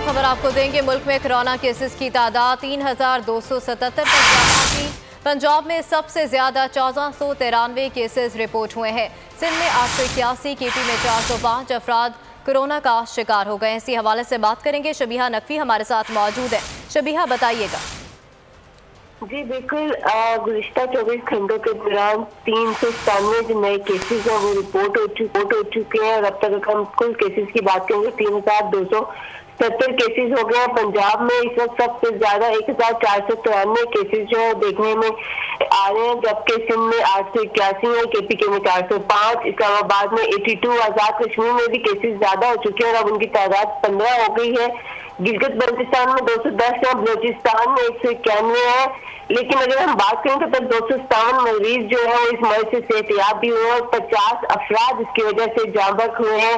खबर आपको देंगे। मुल्क में कोरोना केसेस की तादाद 3,277 तक पहुंची। पंजाब में सबसे ज्यादा 1493 केसेस रिपोर्ट हुए हैं। सिंध में 881, केपी में 405 अफराद कोरोना का शिकार हो गए। इसी हवाले से बात करेंगे। शबीहा नकवी हमारे साथ मौजूद है। शबीहा, बताइएगा। जी बिल्कुल, गुज़िश्ता 24 घंटों के दौरान 397 जो नए केसेस हैं वो रिपोर्ट हो चुके हैं और अब तक हम कुल केसेस की बात करेंगे 3,270 केसेस हो गए हैं। पंजाब में इस वक्त सबसे ज्यादा 1,493 केसेस जो है देखने में आ रहे हैं, जबकि सिंध में 881 है, केपीके में 405, इस्लामाबाद में 82, आजाद कश्मीर में भी केसेस ज्यादा हो चुके हैं और अब उनकी तादाद 15 हो गई है। गिलगित बल्तिस्तान में 210 है, बलोचिस्तान में 191 है। लेकिन अगर हम बात करें तो तब 257 मरीज जो है वो इस मर्ज से सेहतयाब भी हुए और 50 अफराद इसकी वजह से जाँ बहक हुए हैं।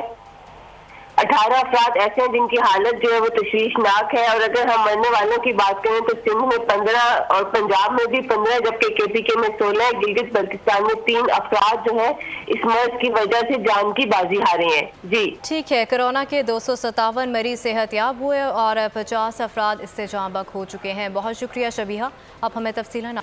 18 अफराद ऐसे हैं जिनकी हालत जो है वो तशवीशनाक है। और अगर हम मरने वालों की बात करें तो सिंध में 15 और पंजाब में भी 15, जबकि केपीके में 16, गिलगित बल्तिस्तान में 3 अफराद जो है इस मर्ज की वजह से जान की बाजी हारे हैं। जी ठीक है, कोरोना के 257 मरीज सेहतयाब हुए और 50 अफराद इससे जाँ बहक हो चुके हैं। बहुत शुक्रिया शबीहा, अब हमें तफसीलन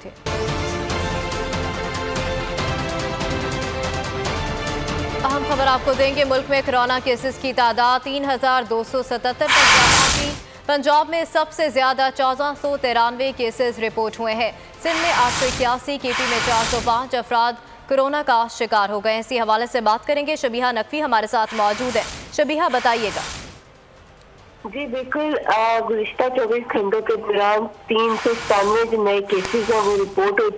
अहम खबर आपको देंगे। मुल्क में कोरोना केसेस की तादाद 3,277 तक पहुंची। पंजाब में सबसे ज्यादा 1493 केसेस रिपोर्ट हुए हैं। सिंध में 881, केपी में 405 अफराद कोरोना का शिकार हो गए। इसी हवाले से बात करेंगे। शबीहा नकवी हमारे साथ मौजूद है। शबीहा, बताइएगा। जी बिल्कुल, गुज़िश्ता 24 घंटों के दौरान 397 जो नए केसेस हैं वो रिपोर्ट हो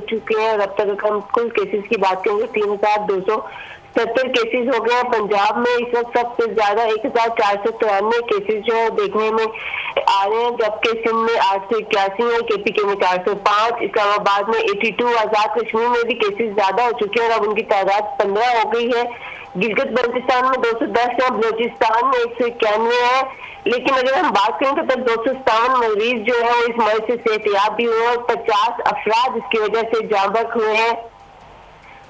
चुके हैं और अब तक हम कुल केसेस की बात करेंगे 3,270 केसेस हो गए हैं। पंजाब में इस वक्त सबसे ज्यादा 1,493 केसेस जो है देखने में आ रहे हैं, जबकि सिंध में 881 है, केपीके में 405, इस्लामाबाद में 82, आजाद कश्मीर में भी केसेस ज्यादा हो चुके हैं और अब उनकी तादाद 15 हो गई है। गिलगित बल्तिस्तान में 210 है, बलोचिस्तान में 191 है। लेकिन अगर हम बात करें तो तब 257 मरीज जो है वो इस मर्ज से सेहतयाब भी हुए और 50 अफराद इसकी वजह से जाँ बहक हुए हैं।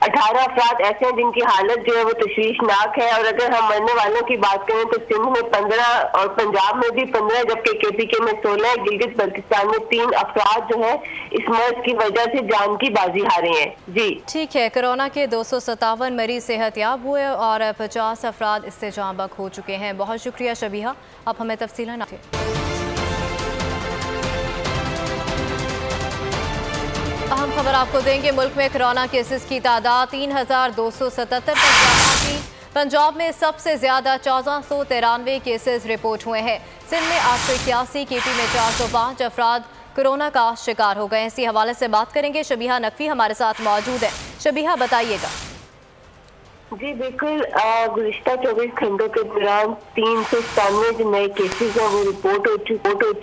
18 अफराद ऐसे हैं जिनकी हालत जो है वो तशवीशनाक है। और अगर हम मरने वालों की बात करें तो सिंध में 15 और पंजाब में भी 15, जबकि केपीके में 16, गिलगित बल्तिस्तान में 3 अफराद जो है इस मर्ज की वजह से जान की बाजी हारे हैं। जी ठीक है, कोरोना के 257 मरीज सेहतयाब हुए और 50 अफराद इससे जाँ बहक हो चुके हैं। बहुत शुक्रिया शबीहा, अब हमें तफसीलन अहम खबर आपको देंगे। मुल्क में कोरोना केसेस की तादाद 3,277 तक पहुंची। पंजाब में सबसे ज्यादा 1493 केसेस रिपोर्ट हुए हैं। सिंध में 881, केपी में 405 अफराद कोरोना का शिकार हो गए। इसी हवाले से बात करेंगे। शबीहा नकवी हमारे साथ मौजूद है। शबीहा, बताइएगा। जी बिल्कुल, गुज़िश्ता 24 घंटों के दौरान 397 जो नए केसेस हैं वो रिपोर्ट हो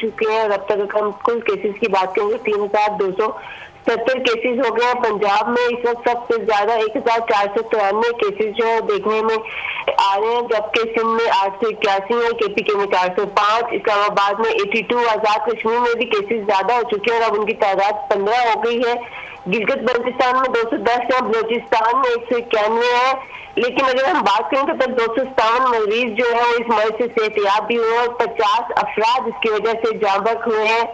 चुके हैं और अब तक हम कुल केसेस की बात करेंगे 3,270 केसेस हो गए हैं। पंजाब में इस वक्त सबसे ज्यादा 1,493 केसेस जो है देखने में आ रहे हैं, जबकि सिंध में 881 है, केपीके में 405, इस्लामाबाद में 82, आजाद कश्मीर में भी केसेस ज्यादा हो चुके हैं और अब उनकी तादाद 15 हो गई है। गिलगित बल्तिस्तान में 210 है, बलोचिस्तान में 191 है। लेकिन अगर हम बात करें तो तब 257 मरीज जो है वो इस मर्ज से सेहतयाब भी हुए और 50 अफराद इसकी वजह से जाँ बहक हुए हैं।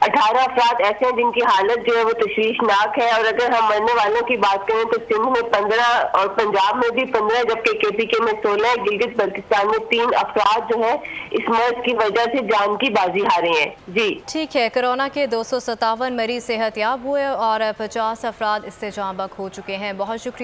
18 अफराद ऐसे हैं जिनकी हालत जो है वो तशवीशनाक है। और अगर हम मरने वालों की बात करें तो सिंध में 15 और पंजाब में भी 15, जबकि केपीके में 16, गिलगित बल्तिस्तान में 3 अफराद जो है इस मर्ज की वजह से जान की बाजी हारे हैं। जी ठीक है, कोरोना के 257 मरीज सेहतयाब हुए और 50 अफराद इससे जाँ बहक हो चुके हैं। बहुत शुक्रिया।